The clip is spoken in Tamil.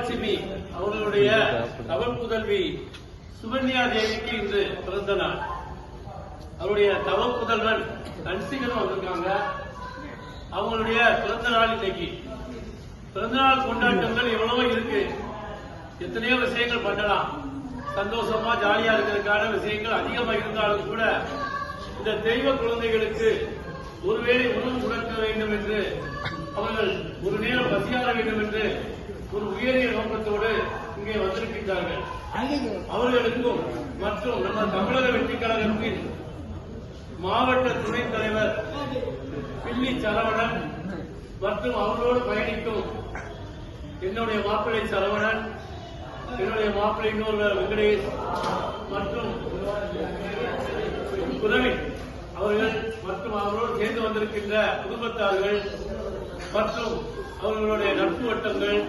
மகாலட்சுமி அவர்களுடைய தவ புதல்வி சுகன்யா தேவிக்கு இன்று பிறந்த நாள். அவருடைய தவ புதல்வன் நன்சிகனும் வந்திருக்காங்க. அவங்களுடைய பிறந்த நாள் இன்னைக்கு. பிறந்தநாள் கொண்டாட்டங்கள் எவ்வளவோ இருக்கு, எத்தனையோ விஷயங்கள் பண்ணலாம். சந்தோஷமா ஜாலியா இருக்கிறதுக்கான விஷயங்கள் அதிகமாக இருந்தாலும் கூட இந்த தெய்வ குழந்தைகளுக்கு ஒருவேளை உணவு கொடுக்க வேண்டும் என்று, அவர்கள் ஒரு நேரம் பசியாற வேண்டும் என்று ஒரு உயரிய நோக்கத்தோடு இங்கே வந்திருக்கின்றார்கள். அவர்களுக்கும் மற்றும் நம்ம தமிழக வெற்றிக் கழகத்தின் மாவட்ட துணைத் தலைவர் பில்லி சரவணன் மற்றும் அவர்களோடு பயணிக்கும் என்னுடைய மாப்பிள்ளை சரவணன், என்னுடைய மாப்பிள்ளை இன்னொரு வெங்கடேஷ் மற்றும் குரவின் அவர்கள் மற்றும் அவர்களோடு சேர்ந்து வந்திருக்கின்ற குடும்பத்தார்கள் மற்றும் அவர்களுடைய நட்பு வட்டங்கள்